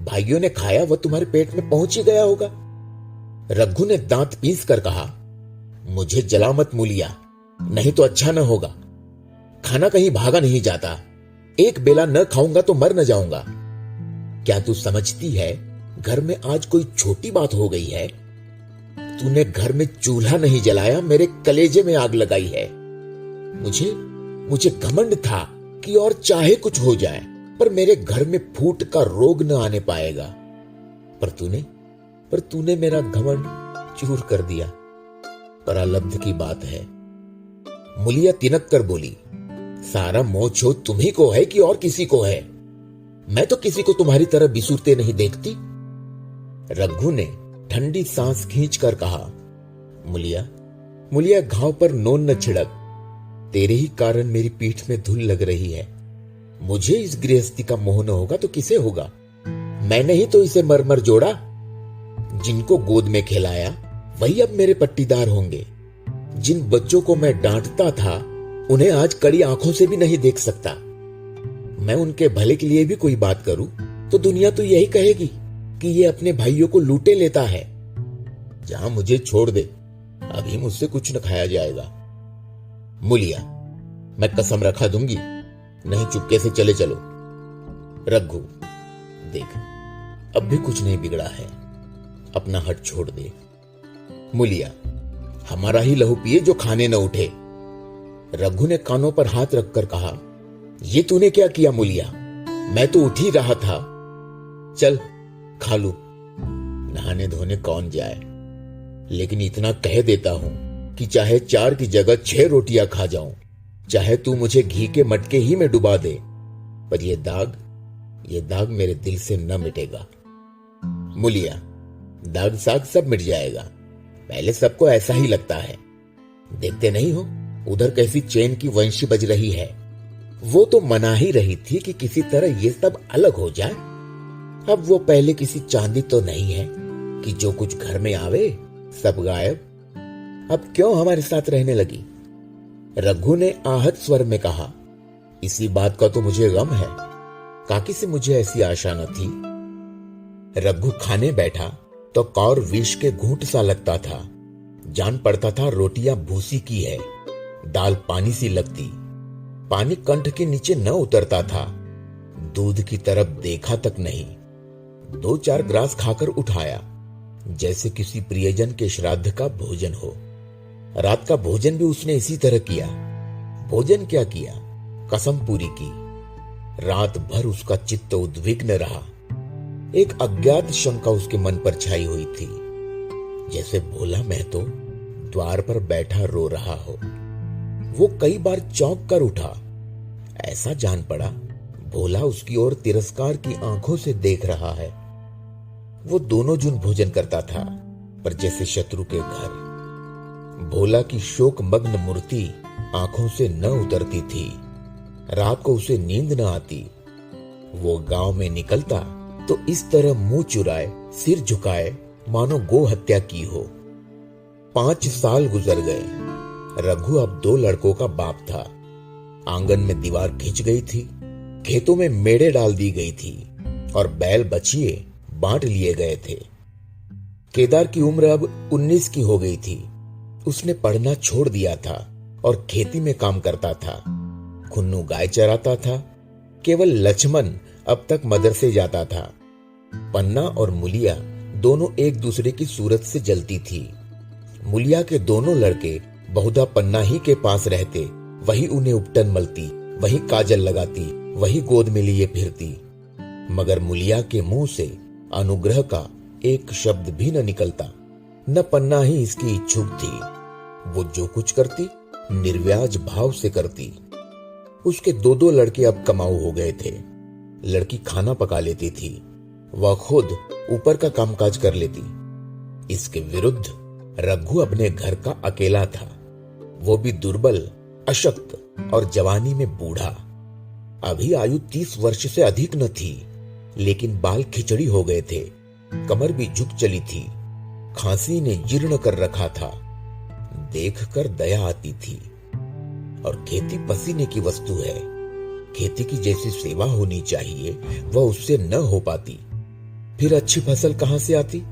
भाइयों ने खाया, वह तुम्हारे पेट में पहुंच ही गया होगा। रघु ने दांत पीस कर कहा, मुझे जला मत मुलिया, नहीं तो अच्छा न होगा। खाना कहीं भागा नहीं जाता, एक बेला न खाऊंगा तो मर न जाऊंगा। क्या तू समझती है घर में आज कोई छोटी बात हो गई है? तूने घर में चूल्हा नहीं जलाया, मेरे कलेजे में आग लगाई है। मुझे घमंड था कि और चाहे कुछ हो जाए पर मेरे घर में फूट का रोग न आने पाएगा। पर तूने मेरा घमंड चूर कर दिया। परालब्ध की बात है। मुलिया तिनक कर बोली, सारा मोह छो तुम्ही को है कि और किसी को है? मैं तो किसी को तुम्हारी तरह बिसूरते नहीं देखती। रघु ने ठंडी सांस खींचकर कहा, मुलिया घाव पर नोन न छिड़क, तेरे ही कारण मेरी पीठ में धूल लग रही है। मुझे इस गृहस्थी का मोह न होगा तो किसे होगा? मैंने ही तो इसे मरमर जोड़ा। जिनको गोद में खिलाया वही अब मेरे पट्टीदार होंगे। जिन बच्चों को मैं डांटता था उन्हें आज कड़ी आंखों से भी नहीं देख सकता। मैं उनके भले के लिए भी कोई बात करूं तो दुनिया तो यही कहेगी कि ये अपने भाइयों को लूटे लेता है। जहां मुझे छोड़ दे, अभी मुझसे कुछ न खाया जाएगा। मुलिया, मैं कसम रखा दूंगी, नहीं चुपके से चले चलो। रघु, देख, अब भी कुछ नहीं बिगड़ा है, अपना हट छोड़ दे। मुलिया, हमारा ही लहू पिए जो खाने न उठे। रघु ने कानों पर हाथ रखकर कहा, ये तूने क्या किया मुलिया? मैं तो उठ ही रहा था। चल खा लू, नहाने धोने कौन जाए। लेकिन इतना कह देता हूं कि चाहे 4 की जगह 6 रोटियां खा जाऊं, चाहे तू मुझे घी के मटके ही में डुबा दे, पर ये दाग मेरे दिल से न मिटेगा। मुलिया, दाग साग सब मिट जाएगा, पहले सबको ऐसा ही लगता है। देखते नहीं हो उधर कैसी चैन की वंशी बज रही है। वो तो मना ही रही थी कि किसी तरह ये सब अलग हो जाए। अब वो पहले किसी चांदी तो नहीं है कि जो कुछ घर में आवे सब गायब। अब क्यों हमारे साथ रहने लगी? रघु ने आहत स्वर में कहा, इसी बात का तो मुझे गम है, काकी से मुझे ऐसी आशा न थी। रघु खाने बैठा तो कौर विष के घूंट सा लगता था। जान पड़ता था रोटियां भूसी की है, दाल पानी सी लगती, पानी कंठ के नीचे न उतरता था। दूध की तरफ देखा तक नहीं। 2-4 ग्रास खाकर उठाया, जैसे किसी प्रियजन के श्राद्ध का भोजन हो। रात का भोजन भी उसने इसी तरह किया। भोजन क्या किया, कसम पूरी की। रात भर उसका चित्त उद्विग्न रहा। एक अज्ञात शंका उसके मन पर छाई हुई थी, जैसे भोला महतो द्वार पर बैठा रो रहा हो। वो कई बार चौंक कर उठा। ऐसा जान पड़ा भोला उसकी ओर तिरस्कार की आंखों से देख रहा है। वो दोनों जून भोजन करता था, पर जैसे शत्रु के घर। भोला की शोक मग्न मूर्ति आंखों से न उतरती थी। रात को उसे नींद न आती। वो गांव में निकलता तो इस तरह मुंह चुराए, सिर झुकाए, मानो गो हत्या की हो। 5 साल गुजर गए। रघु अब 2 लड़कों का बाप था। आंगन में दीवार खिंच गई थी, खेतों में मेड़े डाल दी गई थी और बैल बछिए बांट लिए गए थे। केदार की उम्र अब 19 की हो गई थी। उसने पढ़ना छोड़ दिया था और खेती में काम करता था। खुन्नू गाय चराता था। केवल लक्ष्मण अब तक मदरसे जाता था। पन्ना और मुलिया दोनों एक दूसरे की सूरत से जलती थी। मुलिया के दोनों लड़के बहुधा पन्ना ही के पास रहते। वही उन्हें उपटन मलती, वही काजल लगाती, वही गोद में लिए फिरती। मगर मुलिया के मुंह से अनुग्रह का एक शब्द भी न निकलता। न पन्ना ही इसकी इच्छुक थी। वो जो कुछ करती निर्व्याज भाव से करती। उसके 2 लड़के अब कमाऊ हो गए थे। लड़की खाना पका लेती थी, वह खुद ऊपर का कामकाज कर लेती। इसके विरुद्ध रघु अपने घर का अकेला था, वो भी दुर्बल, अशक्त और जवानी में बूढ़ा। अभी आयु 30 वर्ष से अधिक न थी, लेकिन बाल खिचड़ी हो गए थे, कमर भी झुक चली थी, खांसी ने जीर्ण कर रखा था। देखकर दया आती थी। और खेती पसीने की वस्तु है। खेती की जैसी सेवा होनी चाहिए वह उससे न हो पाती। फिर अच्छी फसल कहां से आती?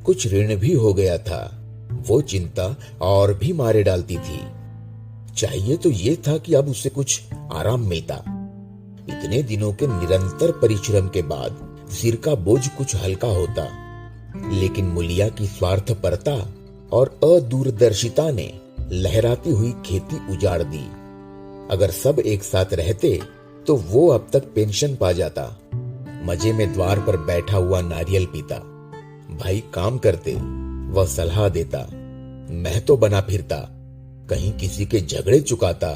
कुछ ऋण भी हो गया था। वो चिंता और भी मारे डालती थी। चाहिए तो ये था कि अब उसे कुछ आराम मिलता। इतने दिनों के निरंतर परिश्रम के बाद सिर का बोझ कुछ हल्का होता, लेकिन मुलिया की स्वार्थपरता और अदूरदर्शिता ने लहराती हुई खेती उजाड़ दी। अगर सब एक साथ रहते तो वो अब तक पेंशन पा जाता। मजे में द्वार पर बैठा हुआ नारियल पीता। भाई काम करते, वह सलाह देता। महतो बना फिरता, कहीं किसी के झगड़े चुकाता,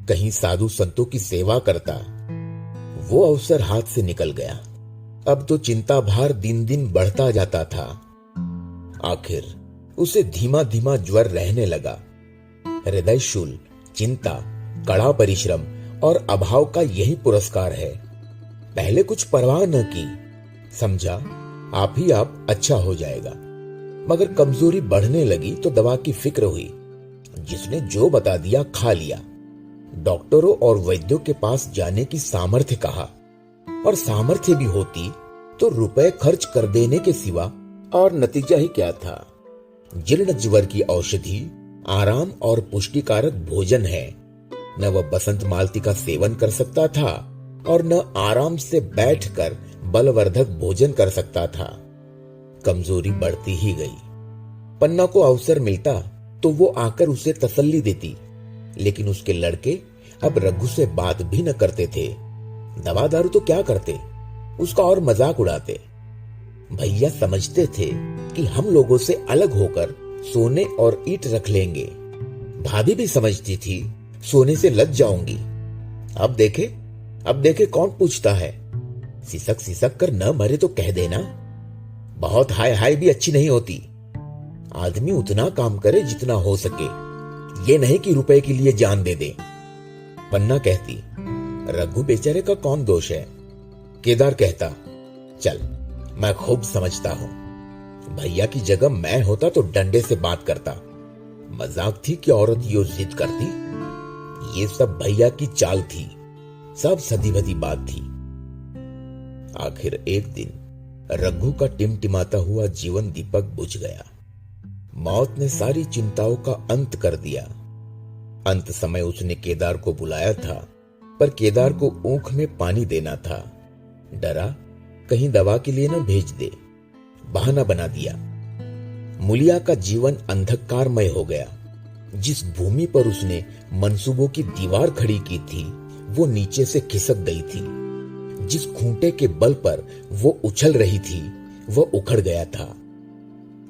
कहीं साधु संतों की सेवा करता। वो अवसर हाथ से निकल गया। अब तो चिंता भार दिन दिन बढ़ता जाता था। आखिर उसे धीमा धीमा ज्वर रहने लगा। हृदय शूल, चिंता, कड़ा परिश्रम और अभाव का यही पुरस्कार है। पहले कुछ परवाह न की, समझा आप ही आप अच्छा हो जाएगा। मगर कमजोरी बढ़ने लगी तो दवा की फिक्र हुई। जिसने जो बता दिया खा लिया। डॉक्टरों और वैद्यों के पास जाने की सामर्थ्य कहा, और सामर्थ्य भी होती तो रुपए खर्च कर देने के सिवा और नतीजा ही क्या था। जीर्ण ज्वर की औषधि आराम और पुष्टिकारक भोजन है। न वह बसंत मालती का सेवन कर सकता था और न आराम से बैठकर बलवर्धक भोजन कर सकता था। कमजोरी बढ़ती ही गई। पन्ना को अवसर मिलता तो वो आकर उसे तसल्ली देती, लेकिन उसके लड़के अब रघु से बात भी न करते थे। दवा दारू तो क्या करते, उसका और मजाक उड़ाते। भैया समझते थे कि हम लोगों से अलग होकर सोने और ईंट रख लेंगे। भाभी भी समझती थी सोने से लज जाऊंगी। अब देखे कौन पूछता है। सिसक सिसक कर न मरे तो कह देना। बहुत हाय हाय भी अच्छी नहीं होती। आदमी उतना काम करे जितना हो सके, ये नहीं कि रुपए के लिए जान दे दे। पन्ना कहती, रघु बेचारे का कौन दोष है। केदार कहता, चल मैं खूब समझता हूं। भैया की जगह मैं होता तो डंडे से बात करता। मजाक थी कि औरत यो जिद करती। ये सब भैया की चाल थी, सब सदी भदी बात थी। आखिर एक दिन रघु का टिमटिमाता हुआ जीवन दीपक बुझ गया। मौत ने सारी चिंताओं का अंत कर दिया। अंत समय उसने केदार को बुलाया था, पर केदार को ऊख में पानी देना था। डरा कहीं दवा के लिए न भेज दे, बहाना बना दिया। मुलिया का जीवन अंधकारमय हो गया। जिस भूमि पर उसने मंसूबों की दीवार खड़ी की थी वो नीचे से खिसक गई थी। जिस खूंटे के बल पर वो उछल रही थी वह उखड़ गया था।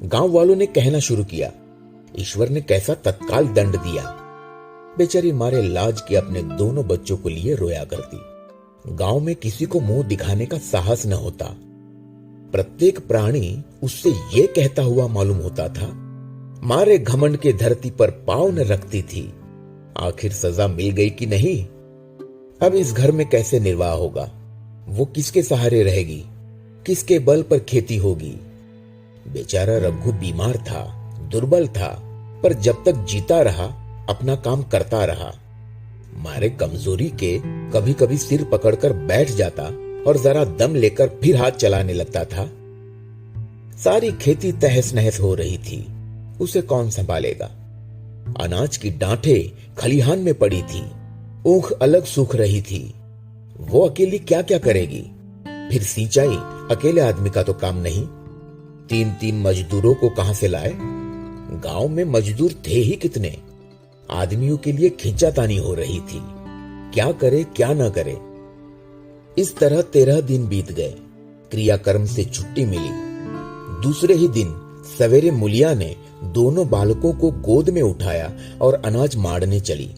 गांव वालों ने कहना शुरू किया, ईश्वर ने कैसा तत्काल दंड दिया। बेचारी मारे लाज के अपने दोनों बच्चों को लिए रोया करती। गांव में किसी को मुंह दिखाने का साहस न होता। प्रत्येक प्राणी उससे ये कहता हुआ मालूम होता था, मारे घमंड के धरती पर पांव न रखती थी। आखिर सजा मिल गई कि नहीं? अब इस घर में कैसे निर्वाह होगा? वो किसके सहारे रहेगी? किसके बल पर खेती होगी? बेचारा रघु बीमार था, दुर्बल था, पर जब तक जीता रहा अपना काम करता रहा। मारे कमजोरी के कभी कभी सिर पकड़कर बैठ जाता और जरा दम लेकर फिर हाथ चलाने लगता था। सारी खेती तहस नहस हो रही थी, उसे कौन संभालेगा? अनाज की डांठें खलिहान में पड़ी थी, ऊख अलग सूख रही थी। वो अकेली क्या क्या करेगी? फिर सिंचाई अकेले आदमी का तो काम नहीं। 3-3 मजदूरों को कहां से लाए? गांव में मजदूर थे ही कितने। आदमियों के लिए खींचातानी हो रही थी, क्या करे क्या ना करे। इस तरह 13 दिन बीत गए। क्रियाकर्म से छुट्टी मिली। दूसरे ही दिन सवेरे मुलिया ने दोनों बालकों को गोद में उठाया और अनाज माड़ने चली।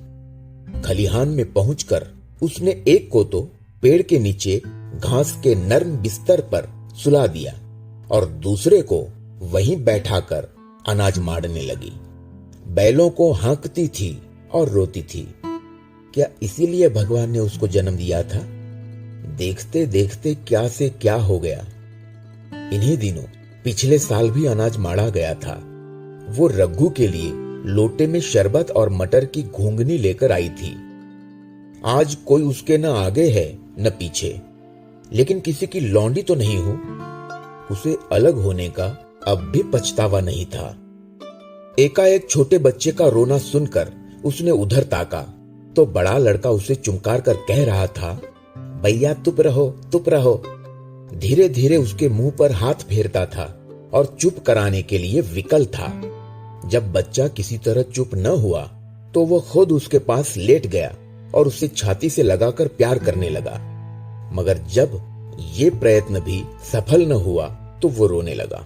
खलिहान में पहुंचकर उसने एक को तो पेड़ के नीचे घास के नर्म बिस्तर पर सुला दिया और दूसरे को वहीं बैठाकर अनाज माड़ने लगी। बैलों को हाँकती थी और रोती थी। क्या इसीलिए भगवान ने उसको जन्म दिया था? देखते देखते क्या से क्या हो गया। इन्हीं दिनों पिछले साल भी अनाज माड़ा गया था। वो रघु के लिए लोटे में शरबत और मटर की घूंगनी लेकर आई थी। आज कोई उसके न आगे है न पीछे, लेकिन किसी की लौंडी तो नहीं हूं। उसे अलग होने का अब भी पछतावा नहीं था। एकाएक छोटे बच्चे का रोना सुनकर उसने उधर ताका तो बड़ा लड़का उसे चुमकार कर कह रहा था, भैया चुप रहो चुप रहो। धीरे धीरे उसके मुंह पर हाथ फेरता था और चुप कराने के लिए विकल था। जब बच्चा किसी तरह चुप न हुआ तो वह खुद उसके पास लेट गया और उसे छाती से लगाकर प्यार करने लगा। मगर जब ये प्रयत्न भी सफल न हुआ तो वो रोने लगा।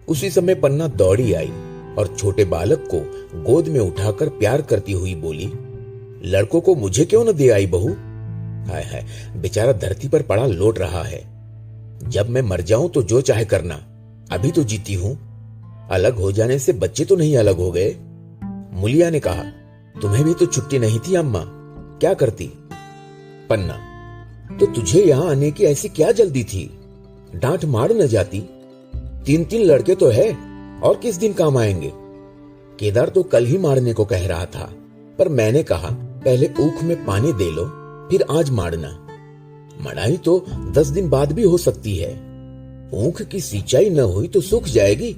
उसी समय पन्ना दौड़ी आई और छोटे बालक को गोद में उठाकर प्यार करती हुई बोली, लड़कों को मुझे क्यों न दे आई बहू? हाय हाय, बेचारा धरती पर पड़ा लोट रहा है। जब मैं मर जाऊं तो जो चाहे करना, अभी तो जीती हूं। अलग हो जाने से बच्चे तो नहीं अलग हो गए। मुलिया ने कहा, तुम्हें भी तो छुट्टी नहीं थी अम्मा, क्या करती? पन्ना, तो तुझे यहां आने की ऐसी क्या जल्दी थी? डांट मार न जाती। 3-3 लड़के तो है और किस दिन काम आएंगे? केदार तो कल ही मारने को कह रहा था, पर मैंने कहा पहले ऊख में पानी दे लो फिर आज मारना। मड़ाई तो 10 दिन बाद भी हो सकती है। ऊख की सिंचाई न हुई तो सूख जाएगी।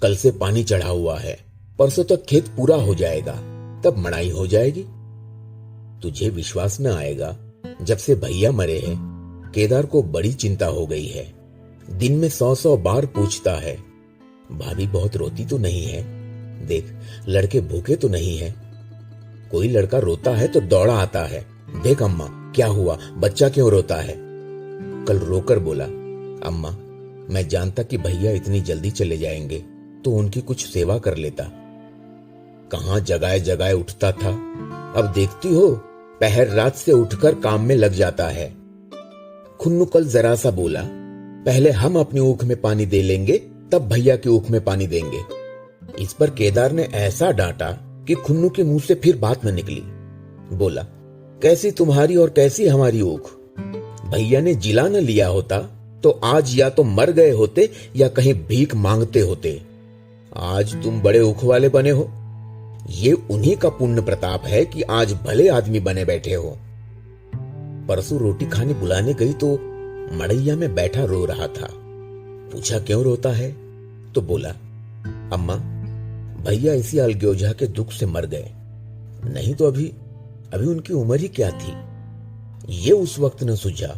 कल से पानी चढ़ा हुआ है, परसों तक खेत पूरा हो जाएगा, तब मड़ाई हो जाएगी। तुझे विश्वास न आएगा, जब से भैया मरे हैं केदार को बड़ी चिंता हो गई है। दिन में 100-100 बार पूछता है, भाभी बहुत रोती तो नहीं है? देख लड़के भूखे तो नहीं है? कोई लड़का रोता है तो दौड़ा आता है, देख अम्मा क्या हुआ, बच्चा क्यों रोता है? कल रोकर बोला, अम्मा मैं जानता कि भैया इतनी जल्दी चले जाएंगे तो उनकी कुछ सेवा कर लेता। कहां जगाए जगाए उठता था, अब देखती हो पहर रात से उठकर काम में लग जाता है। खुन्नू कल जरा सा बोला, पहले हम अपनी ऊख में पानी दे लेंगे तब भैया की ऊख में पानी देंगे। इस पर केदार ने ऐसा डांटा कि खुन्नू के मुंह से फिर बात न निकली। बोला, कैसी तुम्हारी और कैसी हमारी ऊख? भैया ने जिला न लिया होता तो आज या तो मर गए होते या कहीं भीख मांगते होते। आज तुम बड़े ऊख वाले बने हो। ये उन्हीं का पुण्य प्रताप है कि आज भले आदमी बने बैठे हो। परसों रोटी खाने बुलाने गई तो मड़ैया में बैठा रो रहा था। पूछा क्यों रोता है तो बोला, अम्मा भैया इसी अलगोजा के दुख से मर गए, नहीं तो अभी उनकी उम्र ही क्या थी। ये उस वक्त न सूझा,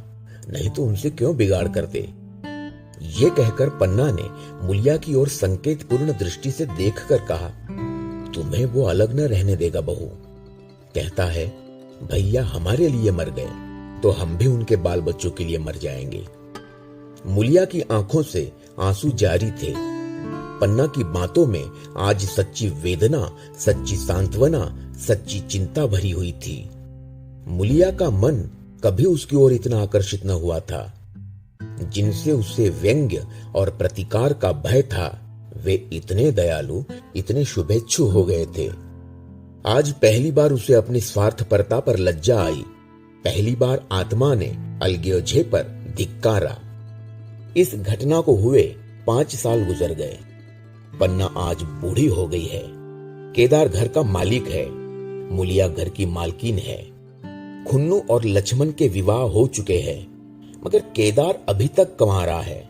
नहीं तो उनसे क्यों बिगाड़ करते। ये कहकर पन्ना ने मुलिया की ओर संकेत पूर्ण दृष्टि से देखकर कहा, तुम्हें वो अलग न रहने देगा बहू। कहता है भैया हमारे लिए मर गए, तो हम भी उनके बाल बच्चों के लिए मर जाएंगे। मुलिया की आंखों से आंसू जारी थे। पन्ना की बातों में आज सच्ची वेदना, सच्ची सांत्वना, सच्ची चिंता भरी हुई थी। मुलिया का मन कभी उसकी ओर इतना आकर्षित न हुआ था। जिनसे उसे व्यंग्य और प्रतिकार का भय था, वे इतने दयालु, इतने शुभेच्छु हो गए थे। आज पहली बार उसे अपनी स्वार्थपरता पर लज्जा आई। पहली बार आत्मा ने अलग्योझे पर धिक्कारा। इस घटना को हुए 5 साल गुजर गए। पन्ना आज बूढ़ी हो गई है। केदार घर का मालिक है, मुलिया घर की मालकिन है। खुन्नू और लक्ष्मण के विवाह हो चुके हैं, मगर केदार अभी तक कमा रहा है।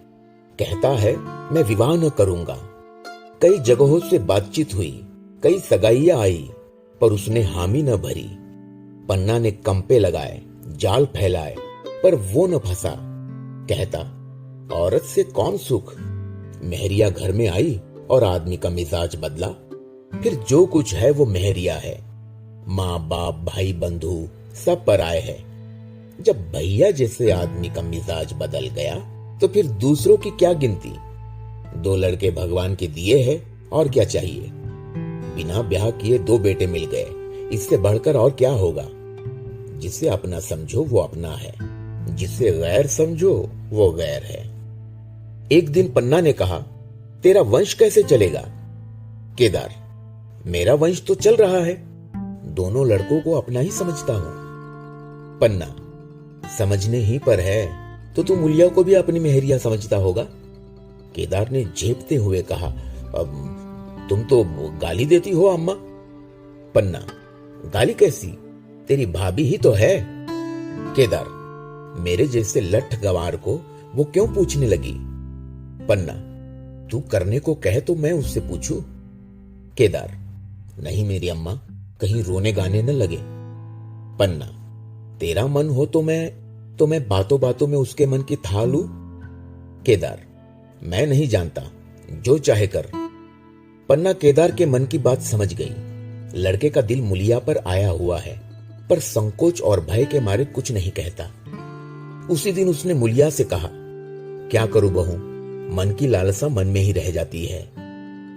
कहता है मैं विवाह न करूंगा। कई जगहों से बातचीत हुई, कई सगाइयां आई, पर उसने हामी न भरी। पन्ना ने कंपे लगाए, जाल फैलाए, पर वो न फंसा। कहता औरत से कौन सुख। मेहरिया घर में आई और आदमी का मिजाज बदला। फिर जो कुछ है वो मेहरिया है। माँ बाप, भाई बंधु सब पर आए हैं। जब भैया जैसे आदमी का मिजाज बदल गया तो फिर दूसरों की क्या गिनती। 2 लड़के भगवान के दिए हैं, और क्या चाहिए। बिना ब्याह किए 2 बेटे मिल गए, इससे बढ़कर और क्या होगा। जिसे अपना समझो वो अपना है, जिसे गैर समझो वो गैर है। एक दिन पन्ना ने कहा तेरा वंश कैसे चलेगा। केदार मेरा वंश तो चल रहा है। दोनों लड़कों को अपना ही समझता हूं। पन्ना समझने ही पर है तो तू मुलिया को भी अपनी मेहरिया समझता होगा। केदार ने झेपते हुए कहा तुम तो गाली देती हो अम्मा। पन्ना गाली कैसी, तेरी भाभी ही तो है। केदार मेरे जैसे लठ गवार को वो क्यों पूछने लगी। पन्ना तू करने को कहे तो मैं उससे पूछूं। केदार नहीं मेरी अम्मा, कहीं रोने गाने न लगे। पन्ना तेरा मन हो तो मैं बातों बातों में उसके मन की था लूं। केदार मैं नहीं जानता, जो चाहे कर। पन्ना केदार के मन की बात समझ गई। लड़के का दिल मुलिया पर आया हुआ है, पर संकोच और भय के मारे कुछ नहीं कहता। उसी दिन उसने मुलिया से कहा क्या करूं बहू, मन की लालसा मन में ही रह जाती है।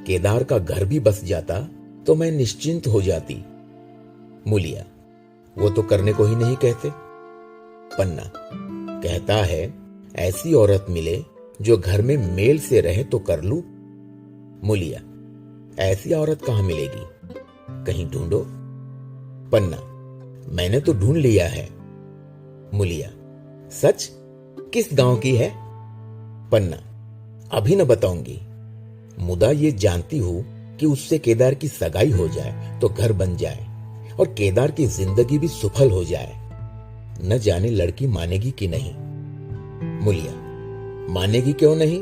केदार का घर भी बस जाता तो मैं निश्चिंत हो जाती। मुलिया वो तो करने को ही नहीं कहते। पन्ना कहता है ऐसी औरत मिले जो घर में मेल से रहे तो कर लूं। मुलिया ऐसी औरत कहां मिलेगी, कहीं ढूंढो। पन्ना मैंने तो ढूंढ लिया है। मुलिया सच, किस गांव की है। पन्ना अभी न बताऊंगी, मुदा ये जानती हूं कि उससे केदार की सगाई हो जाए तो घर बन जाए और केदार की जिंदगी भी सफल हो जाए। न जाने लड़की मानेगी कि नहीं। मुलिया मानेगी क्यों नहीं।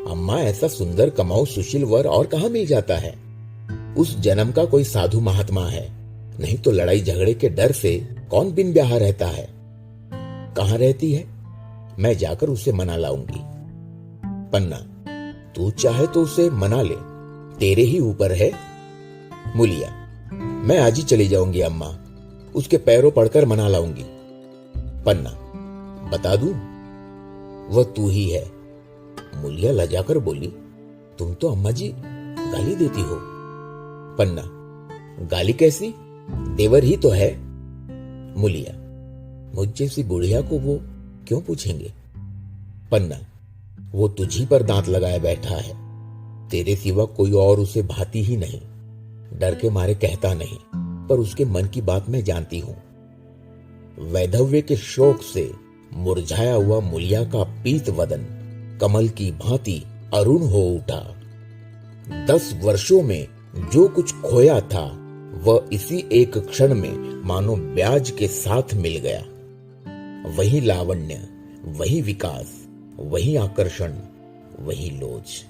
अम्मा ऐसा सुंदर कमाऊ सुशील वर और कहां मिल जाता है। उस जन्म का कोई साधु महात्मा है, नहीं तो लड़ाई झगड़े के डर से कौन बिन ब्याह रहता है। कहां रहती है, मैं जाकर उसे मना लाऊंगी। पन्ना तू चाहे तो उसे मना ले, तेरे ही ऊपर है। मुलिया मैं आज ही चली जाऊंगी अम्मा, उसके पैरों पड़कर मना लाऊंगी। पन्ना बता दूं, वह तू ही है। मुलिया लजाकर बोली तुम तो अम्मा जी गाली देती हो। पन्ना गाली कैसी, देवर ही तो है। मुलिया मुझ जैसी बुढ़िया को वो क्यों पूछेंगे। पन्ना वो तुझी पर दांत लगाए बैठा है, तेरे सिवा कोई और उसे भाती ही नहीं। डर के मारे कहता नहीं, पर उसके मन की बात मैं जानती हूं। वैधव्य के शोक से मुरझाया हुआ मुलिया का पीत वदन कमल की भांति अरुण हो उठा। 10 वर्षों में जो कुछ खोया था वह इसी एक क्षण में मानो ब्याज के साथ मिल गया। वही लावण्य, वही विकास, वही आकर्षण, वही लोच।